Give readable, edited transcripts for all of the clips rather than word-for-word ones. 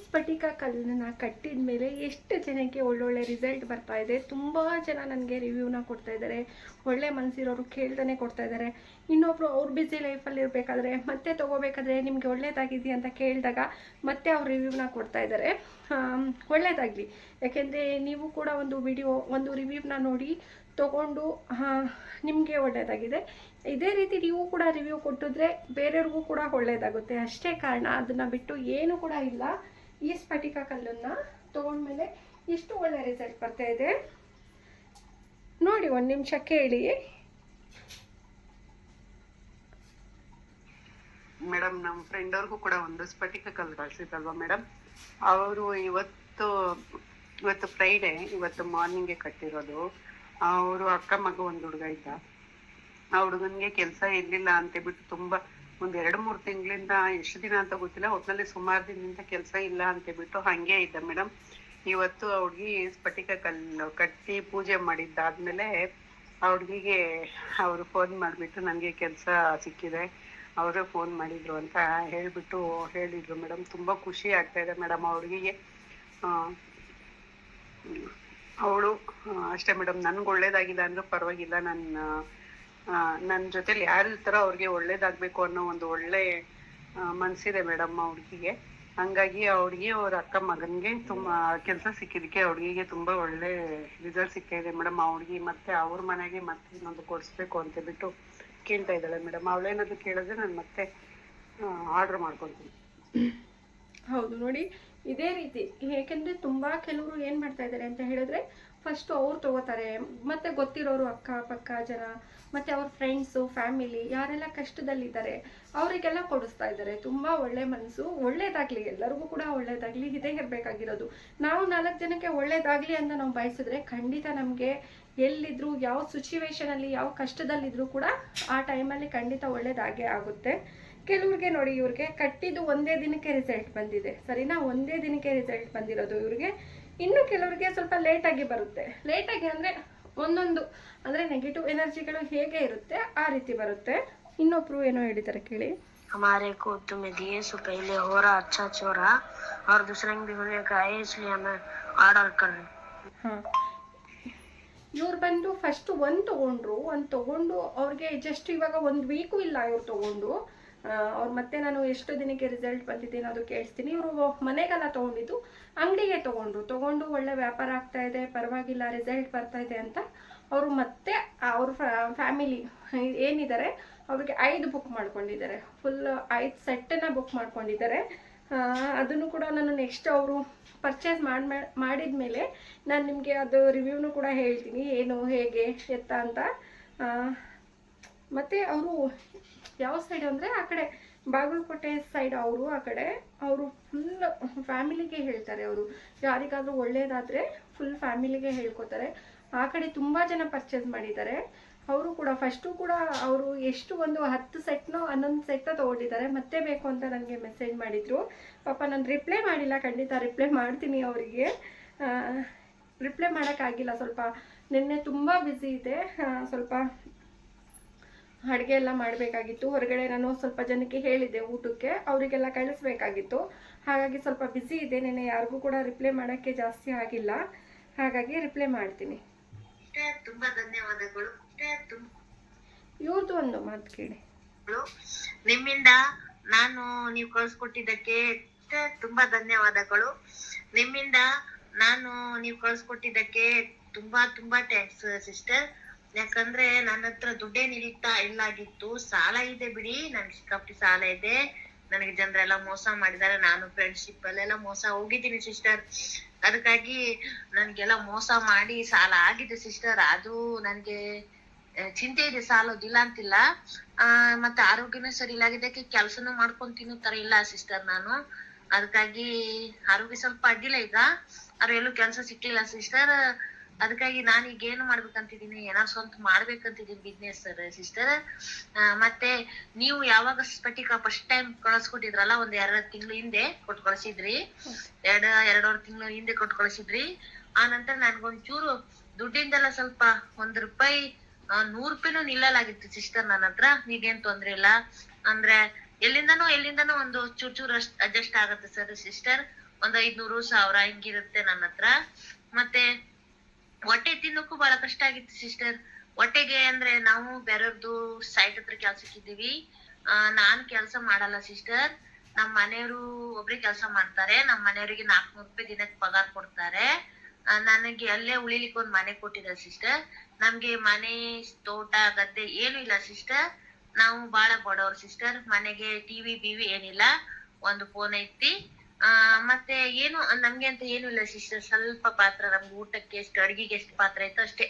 ಸ್ಫಟಿಕ ಕಲ್ಲನ್ನ ಕಟ್ಟಿದ ಮೇಲೆ ಎಷ್ಟು ಜನಕ್ಕೆ ಒಳ್ಳೊಳ್ಳೆ ರಿಸಲ್ಟ್ ಬರ್ತಾ ಇದೆ. ತುಂಬ ಜನ ನನಗೆ ರಿವ್ಯೂನ ಕೊಡ್ತಾ ಇದ್ದಾರೆ, ಒಳ್ಳೆ ಮನಸ್ಸಿರೋರು ಕೇಳ್ತಾನೆ ಕೊಡ್ತಾ ಇದ್ದಾರೆ. ಇನ್ನೊಬ್ರು ಅವ್ರ ಬ್ಯುಸಿ ಲೈಫಲ್ಲಿ ಇರಬೇಕಾದ್ರೆ ಮತ್ತೆ ತೊಗೋಬೇಕಾದ್ರೆ ನಿಮಗೆ ಒಳ್ಳೇದಾಗಿದೆಯಾ ಅಂತ ಕೇಳಿದಾಗ ಮತ್ತೆ ಅವ್ರು ರಿವ್ಯೂನ ಕೊಡ್ತಾ ಇದ್ದಾರೆ. ಒಳ್ಳೇದಾಗಲಿ, ಯಾಕೆಂದರೆ ನೀವು ಕೂಡ ಒಂದು ರಿವ್ಯೂನ ನೋಡಿ ತೊಗೊಂಡು ನಿಮಗೆ ಒಳ್ಳೆಯದಾಗಿದೆ. ಇದೇ ರೀತಿ ನೀವು ಕೂಡ ರಿವ್ಯೂ ಕೊಟ್ಟಿದ್ರೆ ಬೇರೆಯವ್ರಿಗೂ ಕೂಡ ಒಳ್ಳೆಯದಾಗುತ್ತೆ, ಅಷ್ಟೇ ಕಾರಣ. ಅದನ್ನು ಬಿಟ್ಟು ಏನು ಕೂಡ ಇಲ್ಲ. ಈ ಸ್ಫಟಿಕ ಕಲ್ಲನ್ನು ತೊಗೊಂಡ್ಮೇಲೆ ಎಷ್ಟು ಒಳ್ಳೆ ರಿಸಲ್ಟ್ ಬರ್ತಾ ಇದೆ ನೋಡಿ. ಒಂದು ನಿಮಿಷ ಕೇಳಿ ಮೇಡಮ್. ನಮ್ಮ ಫ್ರೆಂಡ್ ಅವ್ರಿಗೂ ಕೂಡ ಒಂದು ಸ್ಫಟಿಕ ಕಲ್ಲು ಕಳ್ಸಿದ್ದಲ್ವಾ ಮೇಡಮ್, ಅವರು ಇವತ್ತು ಫ್ರೈಡೆ, ಇವತ್ತು ಮಾರ್ನಿಂಗ್ಗೆ ಕಟ್ಟಿರೋದು. ಅವರು ಅಕ್ಕ ಮಗ ಒಂದು ಹುಡುಗ ಇದ್ದ, ಆ ಹುಡುಗನ್ಗೆ ಕೆಲಸ ಇರ್ಲಿಲ್ಲ ಅಂತ ಬಿಟ್ಟು ತುಂಬಾ ಒಂದ್ 2-3 ತಿಂಗಳಿಂದ ಎಷ್ಟು ದಿನ ಅಂತ ಗೊತ್ತಿಲ್ಲ, ಒಟ್ನಲ್ಲಿ ಸುಮಾರು ದಿನದಿಂದ ಕೆಲಸ ಇಲ್ಲ ಅಂತ ಬಿಟ್ಟು ಹಂಗೆ ಇದ್ದ ಮೇಡಮ್. ಇವತ್ತು ಆ ಹುಡ್ಗಿ ಸ್ಫಟಿಕ ಕಲ್ಲು ಕಟ್ಟಿ ಪೂಜೆ ಮಾಡಿದ್ದಾದ್ಮೇಲೆ ಆ ಹುಡ್ಗಿಗೆ ಅವರು ಫೋನ್ ಮಾಡಿಬಿಟ್ಟು ನನಗೆ ಕೆಲಸ ಸಿಕ್ಕಿದೆ, ಅವರೇ ಫೋನ್ ಮಾಡಿದ್ರು ಅಂತ ಹೇಳಿದ್ರು ಮೇಡಮ್. ತುಂಬಾ ಖುಷಿ ಆಗ್ತಾ ಇದೆ ಮೇಡಮ್ ಆ ಹುಡುಗಿಗೆ. ಅವಳು ಅಷ್ಟೇ ಮೇಡಮ್, ನನ್ಗೆ ಒಳ್ಳೇದಾಗಿಲ್ಲ ಅಂದ್ರೂ ಪರವಾಗಿಲ್ಲ, ನನ್ನ ಜೊತೆಲಿ ಯಾರು ಇರ್ತಾರೋ ಅವ್ರಿಗೆ ಒಳ್ಳೇದಾಗ್ಬೇಕು ಅನ್ನೋ ಒಂದು ಒಳ್ಳೆ ಮನ್ಸಿದೆ ಮೇಡಮ್ ಆ ಹುಡುಗಿಗೆ. ಹಂಗಾಗಿ ಆ ಹುಡುಗಿ ಅವ್ರ ಅಕ್ಕ ಮಗನ್ಗೆ ತುಂಬಾ ಕೆಲಸ ಸಿಕ್ಕಿದಕ್ಕೆ ಆ ಹುಡುಗಿಗೆ ತುಂಬಾ ಒಳ್ಳೆ ರಿಸಲ್ಟ್ ಸಿಕ್ಕಿದೆ ಮೇಡಮ್. ಆ ಹುಡುಗಿ ಮತ್ತೆ ಅವ್ರ ಮನೆಗೆ ಮತ್ತೆ ಇನ್ನೊಂದು ಕೊಡಿಸ್ಬೇಕು ಅಂತ ಬಿಟ್ಟು ಕೇಳ್ತಾ ಇದ್ದಾಳೆ ಮೇಡಮ್. ಅವಳೇನಾದ್ರು ಕೇಳಿದ್ರೆ ನಾನು ಮತ್ತೆ ಆರ್ಡರ್ ಮಾಡ್ಕೊಳ್ತೀನಿ. ಹೌದು ನೋಡಿ, ಇದೇ ರೀತಿ. ಏಕೆಂದರೆ ತುಂಬ ಕೆಲವರು ಏನು ಮಾಡ್ತಾ ಇದ್ದಾರೆ ಅಂತ ಹೇಳಿದ್ರೆ, ಫಸ್ಟು ಅವ್ರು ತೊಗೋತಾರೆ, ಮತ್ತು ಗೊತ್ತಿರೋರು ಅಕ್ಕಪಕ್ಕ ಜನ, ಮತ್ತು ಅವ್ರ ಫ್ರೆಂಡ್ಸು, ಫ್ಯಾಮಿಲಿ ಯಾರೆಲ್ಲ ಕಷ್ಟದಲ್ಲಿದ್ದಾರೆ ಅವರಿಗೆಲ್ಲ ಕೊಡಿಸ್ತಾ ಇದ್ದಾರೆ. ತುಂಬ ಒಳ್ಳೆ ಮನಸ್ಸು, ಒಳ್ಳೇದಾಗಲಿ, ಎಲ್ಲರಿಗೂ ಕೂಡ ಒಳ್ಳೇದಾಗಲಿ, ಇದೇ ಇರಬೇಕಾಗಿರೋದು. ನಾವು 4 ಜನಕ್ಕೆ ಒಳ್ಳೇದಾಗಲಿ ಅಂತ ನಾವು ಬಯಸಿದ್ರೆ ಖಂಡಿತ ನಮಗೆ ಎಲ್ಲಿದ್ರು, ಯಾವ ಸಿಚುವೇಶನಲ್ಲಿ, ಯಾವ ಕಷ್ಟದಲ್ಲಿದ್ದರೂ ಕೂಡ ಆ ಟೈಮಲ್ಲಿ ಖಂಡಿತ ಒಳ್ಳೇದಾಗೇ ಆಗುತ್ತೆ. ಕೆಲವ್ರಿಗೆ ನೋಡಿ, ಇವ್ರಿಗೆ ಕಟ್ಟಿದ್ದು ಒಂದೇ ದಿನಕ್ಕೆ ರಿಸಲ್ಟ್ ಬಂದಿದೆ, ಸರಿನಾ? ಒಂದೇ ದಿನಕ್ಕೆ ರಿಸಲ್ಟ್ ಬಂದಿರೋದು ಇವ್ರಿಗೆ. ಇನ್ನು ಕೆಲವರಿಗೆ ಸ್ವಲ್ಪ ಲೇಟಾಗಿ ಬರುತ್ತೆ. ಲೇಟಾಗಿ ಅಂದರೆ ಒಂದೊಂದು ಅಂದರೆ ನೆಗೆಟಿವ್ ಎನರ್ಜಿಗಳು ಹೇಗೆ ಇರುತ್ತೆ ಆ ರೀತಿ ಬರುತ್ತೆ. ಇನ್ನೊಬ್ರು ಏನೋ ಹೇಳಿದ್ದಾರೆ ಕೇಳಿ. हमारे को तुम्हें दिए सो पहले हो रहा अच्छा चोरा और दूसरे भी होने का है, इसलिए हमें ऑर्डर कर. ಹಾಂ, ಇವ್ರು ಬಂದು ಫಸ್ಟ್ ಒಂದು ತೊಗೊಂಡು ಅವ್ರಿಗೆ ಜಸ್ಟ್ ಇವಾಗ 1 ವೀಕು ಇಲ್ಲ ಇವ್ರು ತೊಗೊಂಡು. ಅವ್ರು ಮತ್ತೆ ನಾನು ಎಷ್ಟು ದಿನಕ್ಕೆ ರಿಸಲ್ಟ್ ಬಂದಿದೆ ಅನ್ನೋದು ಕೇಳಿಸ್ತೀನಿ. ಇವರು ಮನೆಗೆಲ್ಲ ತೊಗೊಂಡಿದ್ದು, ಅಂಗಡಿಗೆ ತೊಗೊಂಡು ಒಳ್ಳೆ ವ್ಯಾಪಾರ ಆಗ್ತಾ ಇದೆ, ಪರವಾಗಿಲ್ಲ, ರಿಸಲ್ಟ್ ಬರ್ತಾ ಇದೆ ಅಂತ ಅವರು ಮತ್ತೆ ಅವ್ರ ಫ್ಯಾಮಿಲಿ ಏನಿದ್ದಾರೆ ಅವ್ರಿಗೆ 5 ಬುಕ್ ಮಾಡ್ಕೊಂಡಿದ್ದಾರೆ. ಫುಲ್ 5 ಸೆಟ್ಟನ್ನು ಬುಕ್ ಮಾಡ್ಕೊಂಡಿದ್ದಾರೆ. ಅದನ್ನು ಕೂಡ ನಾನು ನೆಕ್ಸ್ಟ್ ಅವರು ಪರ್ಚೇಸ್ ಮಾಡಿದ ಮೇಲೆ ನಾನು ನಿಮಗೆ ಅದು ರಿವ್ಯೂನು ಕೂಡ ಹೇಳ್ತೀನಿ, ಏನು ಹೇಗೆ ಎತ್ತ ಅಂತ. ಮತ್ತು ಅವರು ಯಾವ ಸೈಡ್ ಅಂದರೆ ಆ ಕಡೆ ಬಾಗಲಕೋಟೆ ಸೈಡ್ ಅವರು, ಆ ಕಡೆ ಅವರು ಫುಲ್ ಫ್ಯಾಮಿಲಿಗೆ ಹೇಳ್ತಾರೆ. ಅವರು ಯಾರಿಗಾದರೂ ಒಳ್ಳೇದಾದರೆ ಫುಲ್ ಫ್ಯಾಮಿಲಿಗೆ ಹೇಳ್ಕೊತಾರೆ. ಆ ಕಡೆ ತುಂಬ ಜನ ಪರ್ಚೇಸ್ ಮಾಡಿದ್ದಾರೆ. ಅವರು ಕೂಡ ಫಸ್ಟು ಕೂಡ ಅವರು ಎಷ್ಟು ಒಂದು 10 ಸೆಟ್ನೋ 11 ಸೆಟ್ನೋ ತೊಗೊಂಡಿದ್ದಾರೆ. ಮತ್ತೆ ಬೇಕು ಅಂತ ನನಗೆ ಮೆಸೇಜ್ ಮಾಡಿದರು. ಪಾಪ ನಾನು ರಿಪ್ಲೈ ಮಾಡಿಲ್ಲ, ಖಂಡಿತ ರಿಪ್ಲೈ ಮಾಡ್ತೀನಿ ಅವರಿಗೆ. ರಿಪ್ಲೈ ಮಾಡೋಕ್ಕಾಗಿಲ್ಲ, ಸ್ವಲ್ಪ ನಿನ್ನೆ ತುಂಬ ಬ್ಯುಸಿ ಇದೆ, ಸ್ವಲ್ಪ ಅಡುಗೆ ಎಲ್ಲ ಮಾಡಬೇಕಾಗಿತ್ತು. ಹೊರಗಡೆ ನಾನು ಸ್ವಲ್ಪ ಜನಕ್ಕೆ ಹೇಳಿದ್ದೆ ಊಟಕ್ಕೆ, ಅವರಿಗೆಲ್ಲ ಕಳಿಸ್ಬೇಕಾಗಿತ್ತು. ಹಾಗಾಗಿ ಸ್ವಲ್ಪ ಬ್ಯುಸಿ ಇದೆ. ನೆನ್ನೆ ಯಾರಿಗೂ ಕೂಡ ರಿಪ್ಲೈ ಮಾಡೋಕ್ಕೆ ಜಾಸ್ತಿ ಆಗಿಲ್ಲ, ಹಾಗಾಗಿ ರಿಪ್ಲೈ ಮಾಡ್ತೀನಿ. ತುಂಬಾ ಧನ್ಯವಾದಗಳು. ಇವ್ರದ್ದು ಒಂದು ಮಾತು ಕೇಳಿ. ನಿಮ್ಮಿಂದ ನೀವು ಕಳಿಸ್ಕೊಟ್ಟಿದ್ದಕ್ಕೆ ತುಂಬಾ ಧನ್ಯವಾದಗಳು. ನಿಮ್ಮಿಂದ ನೀವು ಕಳಿಸ್ಕೊಟ್ಟಿದ್ದಕ್ಕೆ ತುಂಬಾ ಥ್ಯಾಂಕ್ಸ್ ಸಿಸ್ಟರ್. ಯಾಕಂದ್ರೆ ನನ್ನ ಹತ್ರ ದುಡ್ಡೇನ್ ಇಲ್ಲಾಗಿತ್ತು, ಸಾಲ ಇದೆ ಬಿಡಿ, ನನ್ಗೆ ಸಿಕ್ಕಾಪಟ್ಟಿ ಸಾಲ ಇದೆ. ನನಗೆ ಜನರೆಲ್ಲ ಮೋಸ ಮಾಡಿದ್ದಾರೆ, ನಾನು ಫ್ರೆಂಡ್ಶಿಪ್ ಅಲ್ಲೆಲ್ಲ ಮೋಸ ಹೋಗಿದ್ದೀನಿ ಸಿಸ್ಟರ್. ಅದಕ್ಕಾಗಿ ನನ್ಗೆಲ್ಲ ಮೋಸ ಮಾಡಿ ಸಾಲ ಆಗಿದೆ ಸಿಸ್ಟರ್. ಅದು ನನ್ಗೆ ಚಿಂತೆ ಇದೆ, ಸಾಲೋದಿಲ್ಲ ಅಂತಿಲ್ಲ. ಮತ್ತೆ ಆರೋಗ್ಯನೂ ಸರಿ ಇಲ್ಲಾಗಿದ್ದಕ್ಕೆ ಕೆಲಸನೂ ಮಾಡ್ಕೊಂಡ್ ತಿನ್ನೋ ತರ ಇಲ್ಲ ಸಿಸ್ಟರ್ ನಾನು. ಅದಕ್ಕಾಗಿ ಆರೋಗ್ಯ ಸ್ವಲ್ಪ ಅಡ್ಡಿಲ್ಲ ಈಗ, ಅವ್ರು ಎಲ್ಲೂ ಕೆಲಸ ಸಿಕ್ಲಿಲ್ಲ ಸಿಸ್ಟರ್. ಅದಕ್ಕಾಗಿ ನಾನು ಈಗ ಏನು ಮಾಡ್ಬೇಕಂತಿದ್ದೀನಿ, ಏನಾದ್ರು ಸ್ವಂತ ಮಾಡ್ಬೇಕಂತಿದ್ದೀನಿ ಬಿಸ್ನೆಸ್ ಸಿಸ್ಟರ್. ಮತ್ತೆ ನೀವು ಯಾವಾಗ ಸ್ಫಟಿಕ ಫಸ್ಟ್ ಟೈಮ್ ಕಳ್ಸ್ಕೊಟ್ಟಿದ್ರಲ್ಲ, 1-2 ತಿಂಗಳು ಹಿಂದೆ ಕೊಟ್ಟು ಕಳ್ಸಿದ್ರಿ, 2-2.5 ತಿಂಗಳು ಹಿಂದೆ ಕೊಟ್ಟು ಕಳ್ಸಿದ್ರಿ. ಆ ನಂತರ ನನ್ಗೊಂಚೂರು ದುಡ್ಡಿಂದೆಲ್ಲ ಸ್ವಲ್ಪ ₹1 ₹100 ನಿಲ್ಲಲಾಗಿತ್ತು ಸಿಸ್ಟರ್ ನನ್ನ ಹತ್ರ. ಈಗೇನ್ ತೊಂದ್ರೆ ಇಲ್ಲ, ಅಂದ್ರೆ ಎಲ್ಲಿಂದನೋ ಒಂದು ಚೂರು ಅಡ್ಜಸ್ಟ್ ಆಗತ್ತೆ ಸರ್ ಸಿಸ್ಟರ್. ಒಂದ್ 500-1000 ಹಿಂಗಿರುತ್ತೆ ನನ್ನ ಹತ್ರ. ಮತ್ತೆ ಹೊಟ್ಟೆ ತಿನ್ನಕ್ಕೂ ಬಹಳ ಕಷ್ಟ ಆಗಿತ್ತು ಸಿಸ್ಟರ್. ಹೊಟ್ಟೆಗೆ ಅಂದ್ರೆ ನಾವು ಬೇರೆಯವ್ರದ್ದು ಸೈಟ್ ಹತ್ರ ಕೆಲ್ಸಕ್ಕಿದ್ದೀವಿ. ನಾನ್ ಕೆಲ್ಸ ಮಾಡಲ್ಲ ಸಿಸ್ಟರ್. ನಮ್ ಮನೆಯವರು ಒಬ್ರೇ ಕೆಲ್ಸ ಮಾಡ್ತಾರೆ. ನಮ್ ಮನೆಯವ್ರಿಗೆ 400 ರೂಪಾಯಿ ದಿನಕ್ಕೆ ಪಗಾರ ಕೊಡ್ತಾರೆ. ನನಗೆ ಅಲ್ಲೇ ಉಳಿಲಿಕ್ಕೆ ಒಂದ್ ಮನೆ ಕೊಟ್ಟಿದ್ದಾರೆ ಸಿಸ್ಟರ್. ನಮ್ಗೆ ಮನೆ, ತೋಟ, ಗದ್ದೆ ಏನು ಇಲ್ಲ ಸಿಸ್ಟರ್. ನಾವು ಬಹಳ ಬಡವ್ರು ಸಿಸ್ಟರ್. ಮನೆಗೆ ಟಿವಿ ಬಿವಿ ಏನಿಲ್ಲ, ಒಂದು ಫೋನ್ ಐತಿ. ಮತ್ತೆ ಏನು ನಮ್ಗೆ ಅಂತ ಏನು ಇಲ್ಲ ಸಿಸ್ಟರ್. ಸ್ವಲ್ಪ ಪಾತ್ರ ನಮ್ಗೆ ಊಟಕ್ಕೆ ಎಷ್ಟು, ಅಡ್ಗಿಗೆ ಎಷ್ಟು ಪಾತ್ರ ಐತೋ ಅಷ್ಟೇ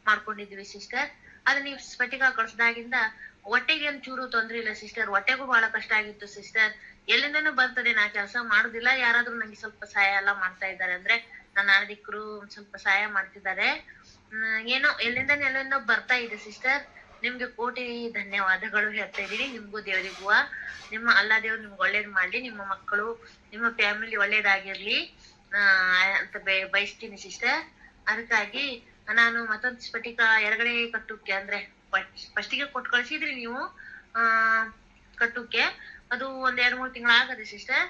ಮಾಡ್ಕೊಂಡಿದೀವಿ ಸಿಸ್ಟರ್. ಆದ್ರೆ ನೀವು ಸ್ಫಟಿಕ ಕಳ್ಸ್ದಾಗಿಂದ ಹೊಟ್ಟೆಗೆ ಒಂಚೂರು ತೊಂದ್ರೆ ಇಲ್ಲ ಸಿಸ್ಟರ್. ಹೊಟ್ಟೆಗೂ ಬಹಳ ಕಷ್ಟ ಆಗಿತ್ತು ಸಿಸ್ಟರ್. ಎಲ್ಲಿಂದನೂ ಬರ್ತದೆ, ನಾ ಕೆಲಸ ಮಾಡುದಿಲ್ಲ, ಯಾರಾದ್ರೂ ನಂಗೆ ಸ್ವಲ್ಪ ಸಹಾಯ ಎಲ್ಲ ಮಾಡ್ತಾ ಇದ್ದಾರೆ. ಅಂದ್ರೆ ನನ್ನ ಅಣ್ಣದಿಕ್ರು ಸ್ವಲ್ಪ ಸಹಾಯ ಮಾಡ್ತಿದ್ದಾರೆ. ಏನೋ ಎಲ್ಲಿಂದನೋ ಬರ್ತಾ ಇದೆ ಸಿಸ್ಟರ್. ನಿಮ್ಗೆ ಕೋಟಿ ಧನ್ಯವಾದಗಳು ಹೇಳ್ತಾ ಇದೀನಿ. ನಿಮ್ಗೂ ದೇವರಿಗೂ ನಿಮ್ಮ ಅಲ್ಲಾ ದೇವ್ರು ನಿಮ್ಗೆ ಒಳ್ಳೇದ್ ಮಾಡ್ಲಿ, ನಿಮ್ಮ ಮಕ್ಕಳು ನಿಮ್ಮ ಫ್ಯಾಮಿಲಿ ಒಳ್ಳೇದಾಗಿರ್ಲಿ ಅಂತ ಬಯಸ್ತೀನಿ ಸಿಸ್ಟರ್. ಅದಕ್ಕಾಗಿ ನಾನು ಮತ್ತೊಂದು ಸ್ಫಟಿಕ ಎರಗಡೆ ಕಟ್ಟುಕ್ಕೆ ಅಂದ್ರೆ ಫಸ್ಟಿಗೆ ಕೊಟ್ಟು ಕಳ್ಸಿದ್ರಿ ನೀವು ಕಟ್ಟುಕ್ಕೆ. ಅದು ಒಂದ್ 2-3 ತಿಂಗಳು ಆಗದೆ ಸಿಸ್ಟರ್.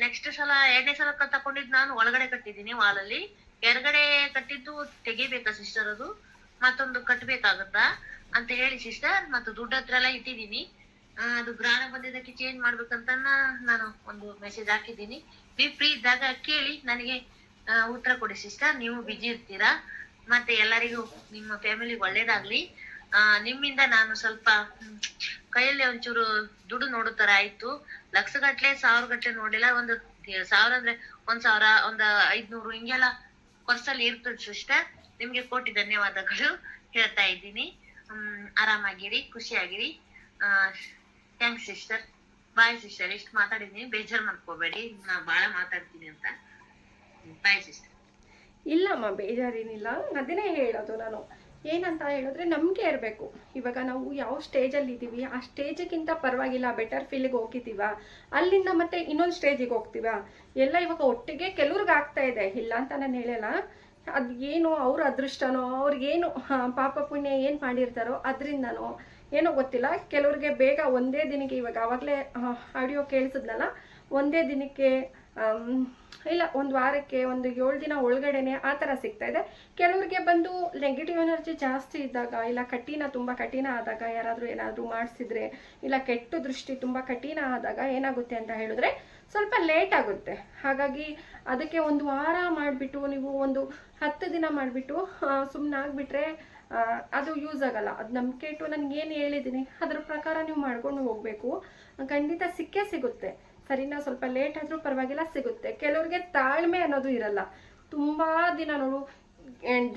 ನೆಕ್ಸ್ಟ್ ಸಲ 2ನೇ ಸಲ ತಕೊಂಡಿದ್ ನಾನು ಒಳಗಡೆ ಕಟ್ಟಿದ್ದೀನಿ ವಾಲಲ್ಲಿ. ಎರಗಡೆ ಕಟ್ಟಿದ್ದು ತೆಗಿಬೇಕಾ ಸಿಸ್ಟರ್? ಅದು ಮತ್ತೊಂದು ಕಟ್ಬೇಕಾಗತ್ತಾ ಅಂತ ಹೇಳಿ ಸಿಸ್ಟರ್. ಮತ್ತು ದುಡ್ಡು ಹತ್ರ ಎಲ್ಲ ಇಟ್ಟಿದ್ದೀನಿ. ಅದು ಗ್ರಹಣ ಬಂದಿದ್ದಕ್ಕೆ ಚೇಂಜ್ ಮಾಡ್ಬೇಕಂತ ನಾನು ಒಂದು ಮೆಸೇಜ್ ಹಾಕಿದ್ದೀನಿ. ನೀವು ಫ್ರೀ ಇದ್ದಾಗ ಕೇಳಿ ನನಗೆ ಉತ್ತರ ಕೊಡಿ ಸಿಸ್ಟರ್. ನೀವು ಬಿಜಿ ಇರ್ತೀರಾ. ಮತ್ತೆ ಎಲ್ಲರಿಗೂ ನಿಮ್ಮ ಫ್ಯಾಮಿಲಿಗೆ ಒಳ್ಳೇದಾಗ್ಲಿ. ನಿಮ್ಮಿಂದ ನಾನು ಸ್ವಲ್ಪ ಕೈಯಲ್ಲಿ ಒಂಚೂರು ದುಡ್ಡು ನೋಡೋ ತರ ಆಯ್ತು. ಲಕ್ಷಗಟ್ಲೆ 1000 ಗಟ್ಲೆ ನೋಡಿಲ್ಲ. 1000 ಅಂದ್ರೆ 1000, 500 ಹಿಂಗೆಲ್ಲ ಪರ್ಸಲ್ಲಿ ಇರ್ತದೆ ಸಿಸ್ಟರ್. ನಿಮ್ಗೆ ಕೋಟಿ ಧನ್ಯವಾದಗಳು ಹೇಳ್ತಾ ಇದ್ದೀನಿ. ಆರಾಮಾಗಿರಿ, ಖುಷಿಯಾಗಿರಿ. Thanks sister. Bye sister. ಇಷ್ಟು ಮಾತಾಡಿದೀನಿ, ಬೇಜಾರ್ ಮಾಡ್ಕೋಬೇಡಿ, ನಾ ಬಾಳ ಮಾತಾಡ್ತೀನಿ ಅಂತ. Bye sister. ಇಲ್ಲಮ್ಮ, ಬೇಜಾರೇನಿಲ್ಲ. ಅದನ್ನೇ ಹೇಳೋದು ನಾನು. ಏನಂತ ಹೇಳಿದ್ರೆ ನಂಬಿಕೆ ಇರಬೇಕು. ಇವಾಗ ನಾವು ಯಾವ ಸ್ಟೇಜಲ್ಲಿ ಇದ್ದೀವಿ ಆ ಸ್ಟೇಜಿಗಿಂತ ಪರವಾಗಿಲ್ಲ, ಬೆಟರ್ ಫೀಲಿಗೆ ಹೋಗಿದ್ದೀವ, ಅಲ್ಲಿಂದ ಮತ್ತೆ ಇನ್ನೊಂದು ಸ್ಟೇಜಿಗೆ ಹೋಗ್ತೀವ. ಎಲ್ಲ ಇವಾಗ ಒಟ್ಟಿಗೆ ಕೆಲವ್ರಿಗೆ ಆಗ್ತಾ ಇದೆ, ಇಲ್ಲ ಅಂತ ನಾನು ಹೇಳಲ್ಲ. ಅದು ಏನು ಅವ್ರ ಅದೃಷ್ಟನೋ, ಅವ್ರಿಗೇನು ಪಾಪ ಪುಣ್ಯ ಏನು ಮಾಡಿರ್ತಾರೋ ಅದರಿಂದನೋ ಏನೋ ಗೊತ್ತಿಲ್ಲ. ಕೆಲವ್ರಿಗೆ ಬೇಗ ಒಂದೇ ದಿನಕ್ಕೆ, ಇವಾಗ ಆವಾಗಲೇ ಆಡಿಯೋ ಕೇಳಿಸಿದ್ನಲ್ಲ, ಒಂದೇ ದಿನಕ್ಕೆ ಇಲ್ಲ 1 ವಾರಕ್ಕೆ, 7 ದಿನ ಒಳಗಡೆನೆ ಆ ಥರ ಸಿಗ್ತಾ ಇದೆ. ಕೆಲವ್ರಿಗೆ ಬಂದು ನೆಗೆಟಿವ್ ಎನರ್ಜಿ ಜಾಸ್ತಿ ಇದ್ದಾಗ, ಇಲ್ಲ ತುಂಬ ಕಠಿಣ ಆದಾಗ, ಏನಾದರೂ ಮಾಡಿಸಿದ್ರೆ, ಇಲ್ಲ ಕೆಟ್ಟ ದೃಷ್ಟಿ ತುಂಬ ಕಠಿಣ ಆದಾಗ ಏನಾಗುತ್ತೆ ಅಂತ ಹೇಳಿದ್ರೆ ಸ್ವಲ್ಪ ಲೇಟ್ ಆಗುತ್ತೆ. ಹಾಗಾಗಿ ಅದಕ್ಕೆ 1 ವಾರ ಮಾಡಿಬಿಟ್ಟು ನೀವು ಒಂದು 10 ದಿನ ಮಾಡಿಬಿಟ್ಟು ಸುಮ್ಮನೆ ಆಗಿಬಿಟ್ರೆ ಅದು ಯೂಸ್ ಆಗಲ್ಲ. ಅದು ನಂಬಿಕೆ ಇಟ್ಟು ನನಗೇನು ಹೇಳಿದ್ದೀನಿ ಅದ್ರ ಪ್ರಕಾರ ನೀವು ಮಾಡ್ಕೊಂಡು ಹೋಗಬೇಕು. ಖಂಡಿತ ಸಿಕ್ಕೇ ಸಿಗುತ್ತೆ. ಸರಿನಾ? ಸ್ವಲ್ಪ ಲೇಟ್ ಆದರೂ ಪರವಾಗಿಲ್ಲ, ಸಿಗುತ್ತೆ. ಕೆಲವ್ರಿಗೆ ತಾಳ್ಮೆ ಅನ್ನೋದು ಇರಲ್ಲ. ತುಂಬ ದಿನ ನೋಡು,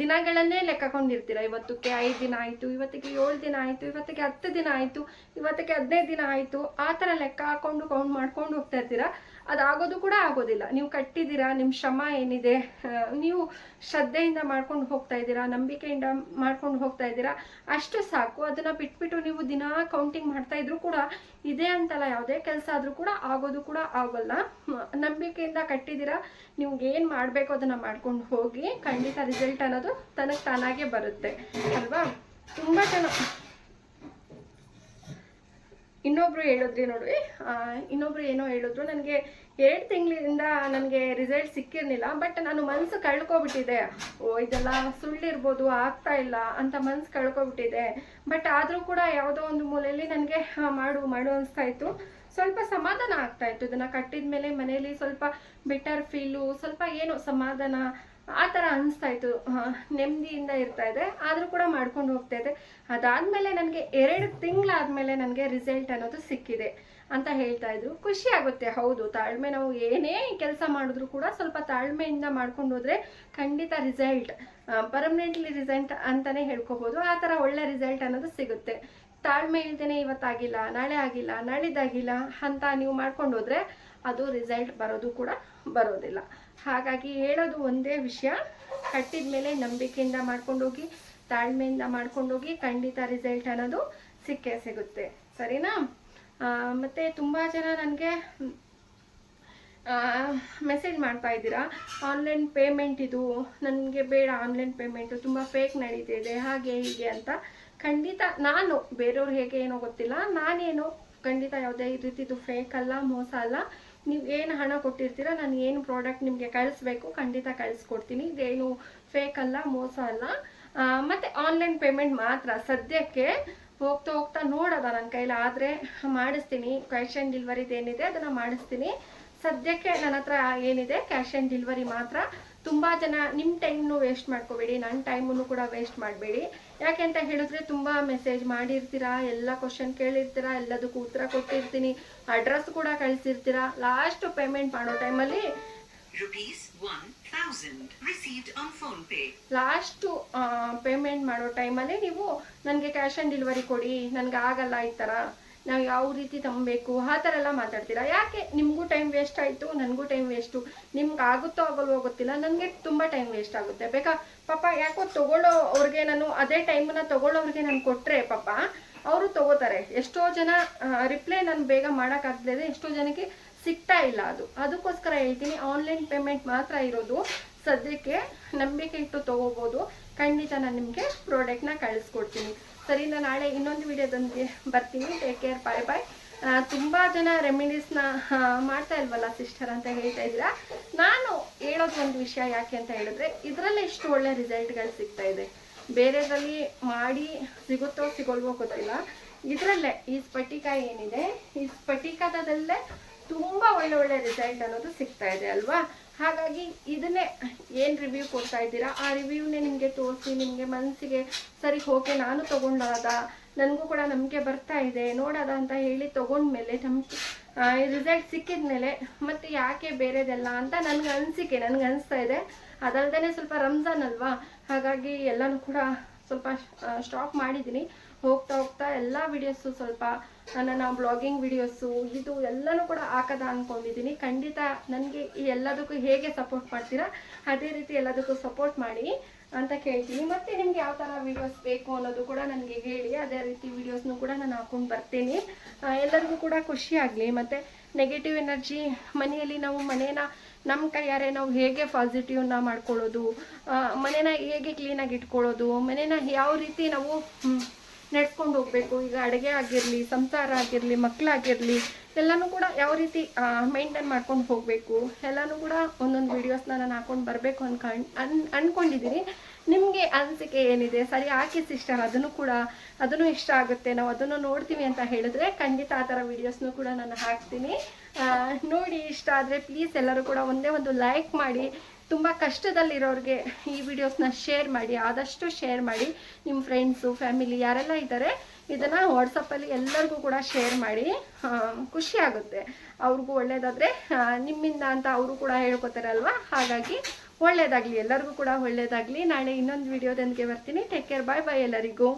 ದಿನಗಳನ್ನೇ ಲೆಕ್ಕಕೊಂಡಿರ್ತೀರ. ಇವತ್ತಕ್ಕೆ 5 ದಿನ ಆಯಿತು, ಇವತ್ತಿಗೆ 7 ದಿನ ಆಯಿತು, ಇವತ್ತಿಗೆ 10 ದಿನ ಆಯಿತು, ಇವತ್ತಿಗೆ 15 ದಿನ ಆಯಿತು, ಆ ಥರ ಲೆಕ್ಕ ಹಾಕೊಂಡು ಕೌಂಟ್ ಮಾಡ್ಕೊಂಡು ಹೋಗ್ತಾ ಇರ್ತೀರ. ಅದಾಗೋದು ಕೂಡ ಆಗೋದಿಲ್ಲ. ನೀವು ಕಟ್ಟಿದ್ದೀರಾ, ನಿಮ್ಮ ಶ್ರಮ ಏನಿದೆ, ನೀವು ಶ್ರದ್ಧೆಯಿಂದ ಮಾಡ್ಕೊಂಡು ಹೋಗ್ತಾ ಇದ್ದೀರಾ, ನಂಬಿಕೆಯಿಂದ ಮಾಡ್ಕೊಂಡು ಹೋಗ್ತಾ ಇದ್ದೀರಾ, ಅಷ್ಟು ಸಾಕು. ಅದನ್ನು ಬಿಟ್ಬಿಟ್ಟು ನೀವು ದಿನ ಕೌಂಟಿಂಗ್ ಮಾಡ್ತಾ ಇದ್ರು ಕೂಡ ಇದೇ ಅಂತಲ್ಲ, ಯಾವುದೇ ಕೆಲಸ ಆದರೂ ಕೂಡ ಆಗೋದು ಕೂಡ ಆಗೋಲ್ಲ. ನಂಬಿಕೆಯಿಂದ ಕಟ್ಟಿದ್ದೀರಾ, ನಿಮ್ಗೆ ಏನು ಮಾಡಬೇಕು ಅದನ್ನು ಮಾಡ್ಕೊಂಡು ಹೋಗಿ, ಖಂಡಿತ ರಿಸಲ್ಟ್ ಅನ್ನೋದು ತನಗೆ ತಾನಾಗೆ ಬರುತ್ತೆ ಅಲ್ವಾ? ತುಂಬ ಚೆನ್ನಾಗಿ ಇನ್ನೊಬ್ರು ಹೇಳಿದ್ರಿ ನೋಡಿ, ಇನ್ನೊಬ್ರು ಏನೋ ಹೇಳಿದ್ರು, ನನಗೆ 2 ತಿಂಗಳಿಂದ ನನಗೆ ರಿಸಲ್ಟ್ ಸಿಕ್ಕಿರಲಿಲ್ಲ. ಬಟ್ ನಾನು ಮನಸ್ಸು ಕಳ್ಕೊಬಿಟ್ಟಿದ್ದೆ. ಇದೆಲ್ಲ ಸುಳ್ಳಿರ್ಬೋದು, ಆಗ್ತಾ ಇಲ್ಲ ಅಂತ ಮನಸ್ಸು ಕಳ್ಕೊಬಿಟ್ಟಿದೆ. ಬಟ್ ಆದರೂ ಕೂಡ ಯಾವುದೋ ಒಂದು ಮೂಲೆಯಲ್ಲಿ ನನಗೆ ಮಾಡು ಅನಿಸ್ತಾ ಇತ್ತು. ಸ್ವಲ್ಪ ಸಮಾಧಾನ ಆಗ್ತಾ ಇತ್ತು. ಇದನ್ನು ಕಟ್ಟಿದ ಮೇಲೆ ಮನೇಲಿ ಸ್ವಲ್ಪ ಬೆಟರ್ ಫೀಲು, ಸ್ವಲ್ಪ ಏನೋ ಸಮಾಧಾನ ಆ ಥರ ಅನಿಸ್ತಾ ಇತ್ತು. ನೆಮ್ಮದಿಯಿಂದ ಇರ್ತಾ ಇದೆ. ಆದರೂ ಕೂಡ ಮಾಡ್ಕೊಂಡು ಹೋಗ್ತಾ ಇದೆ. ಅದಾದಮೇಲೆ ನನಗೆ 2 ತಿಂಗಳಾದಮೇಲೆ ನನಗೆ ರಿಸಲ್ಟ್ ಅನ್ನೋದು ಸಿಕ್ಕಿದೆ ಅಂತ ಹೇಳ್ತಾ ಇದ್ರು. ಖುಷಿ ಆಗುತ್ತೆ. ಹೌದು, ತಾಳ್ಮೆ, ನಾವು ಏನೇ ಕೆಲಸ ಮಾಡಿದ್ರು ಕೂಡ ಸ್ವಲ್ಪ ತಾಳ್ಮೆಯಿಂದ ಮಾಡ್ಕೊಂಡು ಹೋದ್ರೆ ಖಂಡಿತ ರಿಸಲ್ಟ್ ಪರ್ಮನೆಂಟ್ಲಿ ರಿಸಲ್ಟ್ ಅಂತಲೇ ಹೇಳ್ಕೊಬೋದು. ಆ ಥರ ಒಳ್ಳೆ ರಿಸಲ್ಟ್ ಅನ್ನೋದು ಸಿಗುತ್ತೆ. ತಾಳ್ಮೆ ಇಲ್ದೇನೆ ಇವತ್ತಾಗಿಲ್ಲ, ನಾಳೆ ಆಗಿಲ್ಲ, ನಾಳಿದ್ದಾಗಿಲ್ಲ ಅಂತ ನೀವು ಮಾಡ್ಕೊಂಡು ಹೋದ್ರೆ ಅದು ರಿಸಲ್ಟ್ ಬರೋದು ಕೂಡ ಬರೋದಿಲ್ಲ. ಹಾಗಾಗಿ ಹೇಳೋದು ಒಂದೇ ವಿಷಯ, ಕಟ್ಟಿದ ಮೇಲೆ ನಂಬಿಕೆಯಿಂದ ಮಾಡ್ಕೊಂಡೋಗಿ, ತಾಳ್ಮೆಯಿಂದ ಮಾಡ್ಕೊಂಡೋಗಿ, ಖಂಡಿತ ರಿಸಲ್ಟ್ ಅನ್ನೋದು ಸಿಕ್ಕೇ ಸಿಗುತ್ತೆ. ಸರಿನಾ? ಮತ್ತು ತುಂಬ ಜನ ನನಗೆ ಮೆಸೇಜ್ ಮಾಡ್ತಾ ಇದ್ದೀರಾ, ಆನ್ಲೈನ್ ಪೇಮೆಂಟ್ ಇದು ನನಗೆ ಬೇಡ, ಆನ್ಲೈನ್ ಪೇಮೆಂಟು ತುಂಬ ಫೇಕ್ ನಡೀತಿದೆ, ಹಾಗೆ ಹೀಗೆ ಅಂತ. ಖಂಡಿತ ನಾನು, ಬೇರೆಯವ್ರು ಹೇಗೆ ಏನೋ ಗೊತ್ತಿಲ್ಲ, ನಾನೇನು ಖಂಡಿತ ಯಾವುದೇ ರೀತಿದು ಫೇಕ್ ಅಲ್ಲ, ಮೋಸ ಅಲ್ಲ. ನೀವು ಏನು ಹಣ ಕೊಟ್ಟಿರ್ತೀರ ನಾನು ಏನು ಪ್ರಾಡಕ್ಟ್ ನಿಮಗೆ ಕಳಿಸ್ಬೇಕು ಖಂಡಿತ ಕಳಿಸ್ಕೊಡ್ತೀನಿ. ಇದೇನು ಫೇಕ್ ಅಲ್ಲ, ಮೋಸ ಅಲ್ಲ. ಮತ್ತು ಆನ್ಲೈನ್ ಪೇಮೆಂಟ್ ಮಾತ್ರ ಸದ್ಯಕ್ಕೆ. ಹೋಗ್ತಾ ಹೋಗ್ತಾ ನೋಡೋದ ನನ್ನ ಕೈಲಿ ಆದರೆ ಮಾಡಿಸ್ತೀನಿ. ಕ್ಯಾಶ್ ಆನ್ ಡೆಲಿವರಿದು ಏನಿದೆ ಅದನ್ನು ಮಾಡಿಸ್ತೀನಿ. ಸದ್ಯಕ್ಕೆ ನನ್ನ ಹತ್ರ ಏನಿದೆ ಕ್ಯಾಶ್ ಆನ್ ಡೆಲಿವರಿ ಮಾತ್ರ. ತುಂಬ ಜನ ನಿಮ್ಮ ಟೈಮ್ನು ವೇಸ್ಟ್ ಮಾಡ್ಕೋಬೇಡಿ, ನನ್ನ ಟೈಮನ್ನು ಕೂಡ ವೇಸ್ಟ್ ಮಾಡಬೇಡಿ. ಯಾಕೆ ಅಂತ ಹೇಳಿದ್ರೆ ತುಂಬ ಮೆಸೇಜ್ ಮಾಡಿರ್ತೀರಾ, ಎಲ್ಲ ಕ್ವಶನ್ ಕೇಳಿರ್ತೀರಾ, ಎಲ್ಲದಕ್ಕೂ ಉತ್ತರ ಕೊಟ್ಟಿರ್ತೀನಿ, ಅಡ್ರೆಸ್ ಕೂಡ ಕಳಿಸಿರ್ತೀರಾ. ಲಾಸ್ಟ್ ಪೇಮೆಂಟ್ ಮಾಡೋ ಟೈಮಲ್ಲಿ ₹1000 received on phone pay. Last payment ಮಾಡೋ ಟೈಮಲ್ಲಿ ನೀವು ನನಗೆ ಕ್ಯಾಶ್ ಆನ್ ಡೆಲಿವರಿ ಕೊಡಿ, ನನಗೆ ಆಗಲ್ಲ ಈ ಥರ, ನಾವು ಯಾವ ರೀತಿ ತಂಬಬೇಕು ಆ ಥರ ಎಲ್ಲ ಮಾತಾಡ್ತೀರಾ. ಯಾಕೆ? ನಿಮಗೂ ಟೈಮ್ ವೇಸ್ಟ್ ಆಯಿತು, ನನಗೂ ಟೈಮ್ ವೇಸ್ಟು. ನಿಮ್ಗೆ ಆಗುತ್ತೋ ಆಗಲ್ವೋ ಗೊತ್ತಿಲ್ಲ, ನನಗೆ ತುಂಬ ಟೈಮ್ ವೇಸ್ಟ್ ಆಗುತ್ತೆ. ಪಾಪ ಯಾಕೋ ತೊಗೊಳ್ಳೋ ಅವ್ರಿಗೆ ನಾನು ಅದೇ ಟೈಮನ್ನ ತೊಗೊಳ್ಳೋರಿಗೆ ನಾನು ಕೊಟ್ಟರೆ ಪಾಪ ಅವರು ತೊಗೋತಾರೆ. ಎಷ್ಟೋ ಜನ ರಿಪ್ಲೈ ನಾನು ಬೇಗ ಮಾಡೋಕ್ಕಾಗಲಿದೆ, ಎಷ್ಟೋ ಜನಕ್ಕೆ ಸಿಗ್ತಾ ಇಲ್ಲ. ಅದಕ್ಕೋಸ್ಕರ ಹೇಳ್ತೀನಿ, ಆನ್ಲೈನ್ ಪೇಮೆಂಟ್ ಮಾತ್ರ ಇರೋದು. ಸದ್ಯಕ್ಕೆ ನಂಬಿಕೆ ಇಟ್ಟು ತೊಗೋಬೋದು. ಖಂಡಿತ ನಾನು ನಿಮಗೆ ಪ್ರಾಡಕ್ಟ್ನ ಕಳಿಸ್ಕೊಡ್ತೀನಿ. ಸರಿ, ನಾನು ನಾಳೆ ಇನ್ನೊಂದು ವಿಡಿಯೋದೊಂದಿಗೆ ಬರ್ತೀನಿ. ಟೇಕ್ ಕೇರ್, ಬಾಯ್ ಬಾಯ್. ತುಂಬ ಜನ ರೆಮಿಡೀಸ್ನ ಮಾಡ್ತಾ ಇಲ್ವಲ್ಲ ಸಿಸ್ಟರ್ ಅಂತ ಹೇಳ್ತಾ ಇದ್ದೀರಾ. ನಾನು ಹೇಳೋದು ಒಂದು ವಿಷಯ ಯಾಕೆ ಅಂತ ಹೇಳಿದ್ರೆ, ಇದರಲ್ಲೇ ಇಷ್ಟು ಒಳ್ಳೆ ರಿಸಲ್ಟ್ಗಳು ಸಿಗ್ತಾ ಇದೆ. ಬೇರೆದ್ರಲ್ಲಿ ಮಾಡಿ ಸಿಗುತ್ತೋ ಸಿಗೋಲ್ವೋ ಗೊತ್ತಿಲ್ಲ. ಇದರಲ್ಲೇ ಈ ಸ್ಫಟಿಕ ಏನಿದೆ, ಈ ಸ್ಫಟಿಕದಲ್ಲೇ ತುಂಬ ಒಳ್ಳೆ ರಿಸಲ್ಟ್ ಅನ್ನೋದು ಸಿಗ್ತಾ ಇದೆ ಅಲ್ವಾ. ಹಾಗಾಗಿ ಇದನ್ನೇ ಏನು ರಿವ್ಯೂ ಕೊಡ್ತಾ ಇದ್ದೀರಾ, ಆ ರಿವ್ಯೂನೇ ನಿಮಗೆ ತೋರಿಸಿ ನಿಮಗೆ ಮನಸ್ಸಿಗೆ ಸರಿ ಓಕೆ ನಾನು ತೊಗೊಂಡಾದ, ನನಗೂ ಕೂಡ ನಂಬಿಕೆ ಬರ್ತಾ ಇದೆ ನೋಡೋದ ಅಂತ ಹೇಳಿ ತೊಗೊಂಡ್ಮೇಲೆ ನಂಬಿಕೆ ರಿಸಲ್ಟ್ ಸಿಕ್ಕಿದ ಮೇಲೆ ಮತ್ತೆ ಯಾಕೆ ಬೇರೆದೆಲ್ಲ ಅಂತ ನನಗೆ ಅನಿಸ್ತಾ ಇದೆ. ಅದಲ್ದೇ ಸ್ವಲ್ಪ ರಂಜಾನ್ ಅಲ್ವಾ, ಹಾಗಾಗಿ ಎಲ್ಲನೂ ಕೂಡ ಸ್ವಲ್ಪ ಸ್ಟಾಪ್ ಮಾಡಿದ್ದೀನಿ. ಹೋಗ್ತಾ ಎಲ್ಲ ವಿಡಿಯೋಸು ಸ್ವಲ್ಪ ನನ್ನ ಬ್ಲಾಗಿಂಗ್ ವಿಡಿಯೋಸು ಇದು ಎಲ್ಲನೂ ಕೂಡ ಹಾಕದ ಅಂದ್ಕೊಂಡಿದ್ದೀನಿ. ಖಂಡಿತ ನನಗೆ ಈ ಎಲ್ಲದಕ್ಕೂ ಹೇಗೆ ಸಪೋರ್ಟ್ ಮಾಡ್ತೀರಾ ಅದೇ ರೀತಿ ಎಲ್ಲದಕ್ಕೂ ಸಪೋರ್ಟ್ ಮಾಡಿ ಅಂತ ಕೇಳ್ತೀನಿ. ಮತ್ತು ನಿಮ್ಗೆ ಯಾವ ಥರ ವೀಡಿಯೋಸ್ ಬೇಕು ಅನ್ನೋದು ಕೂಡ ನನಗೆ ಹೇಳಿ, ಅದೇ ರೀತಿ ವೀಡಿಯೋಸ್ನು ಕೂಡ ನಾನು ಹಾಕೊಂಡು ಬರ್ತೀನಿ. ಎಲ್ಲರಿಗೂ ಕೂಡ ಖುಷಿ ಆಗಲಿ. ಮತ್ತು ನೆಗೆಟಿವ್ ಎನರ್ಜಿ ಮನೆಯಲ್ಲಿ ನಾವು ನಮ್ಮ ಕೈಯಾರೆ ನಾವು ಹೇಗೆ ಪಾಸಿಟಿವ್ನ ಮಾಡ್ಕೊಳ್ಳೋದು, ಮನೇನ ಹೇಗೆ ಕ್ಲೀನಾಗಿ ಇಟ್ಕೊಳ್ಳೋದು, ಮನೇನ ಯಾವ ರೀತಿ ನಾವು ನಡೆಸ್ಕೊಂಡು ಹೋಗಬೇಕು. ಈಗ ಅಡುಗೆ ಆಗಿರಲಿ, ಸಂಸಾರ ಆಗಿರಲಿ, ಮಕ್ಕಳಾಗಿರಲಿ, ಎಲ್ಲನೂ ಕೂಡ ಯಾವ ರೀತಿ ಮೇಂಟೈನ್ ಮಾಡ್ಕೊಂಡು ಹೋಗಬೇಕು ಎಲ್ಲನೂ ಕೂಡ ಒಂದೊಂದು ವೀಡಿಯೋಸ್ನ ನಾನು ಹಾಕೊಂಡು ಬರಬೇಕು ಅಂದ್ಕೊಂಡಿದ್ದೀನಿ. ನಿಮಗೆ ಅನಿಸಿಕೆ ಏನಿದೆ, ಸರಿ ಹಾಕಿ ಸಿಸ್ಟರ್, ಅದನ್ನು ಇಷ್ಟ ಆಗುತ್ತೆ, ನಾವು ಅದನ್ನು ನೋಡ್ತೀವಿ ಅಂತ ಹೇಳಿದ್ರೆ ಖಂಡಿತ ಆ ಥರ ವೀಡಿಯೋಸ್ನು ಕೂಡ ನಾನು ಹಾಕ್ತೀನಿ. ನೋಡಿ ಇಷ್ಟ ಆದರೆ ಪ್ಲೀಸ್ ಎಲ್ಲರೂ ಕೂಡ ಒಂದೇ ಒಂದು ಲೈಕ್ ಮಾಡಿ. ತುಂಬ ಕಷ್ಟದಲ್ಲಿರೋರಿಗೆ ಈ ವಿಡಿಯೋಸ್ನ ಶೇರ್ ಮಾಡಿ, ಆದಷ್ಟು ಶೇರ್ ಮಾಡಿ. ನಿಮ್ಮ ಫ್ರೆಂಡ್ಸು, ಫ್ಯಾಮಿಲಿ ಯಾರೆಲ್ಲ ಇದ್ದಾರೆ ಇದನ್ನು ವಾಟ್ಸಪ್ಪಲ್ಲಿ ಎಲ್ಲರಿಗೂ ಕೂಡ ಶೇರ್ ಮಾಡಿ. ಖುಷಿ ಆಗುತ್ತೆ, ಅವ್ರಿಗೂ ಒಳ್ಳೆಯದಾದರೆ ನಿಮ್ಮಿಂದ ಅಂತ ಅವರು ಕೂಡ ಹೇಳ್ಕೊತಾರೆ ಅಲ್ವಾ. ಹಾಗಾಗಿ ಒಳ್ಳೆಯದಾಗಲಿ, ಎಲ್ಲರಿಗೂ ಕೂಡ ಒಳ್ಳೆಯದಾಗಲಿ. ನಾಳೆ ಇನ್ನೊಂದು ವಿಡಿಯೋದೊಂದಿಗೆ ಬರ್ತೀನಿ. ಟೇಕ್ ಕೇರ್, ಬಾಯ್ ಬಾಯ್ ಎಲ್ಲರಿಗೂ.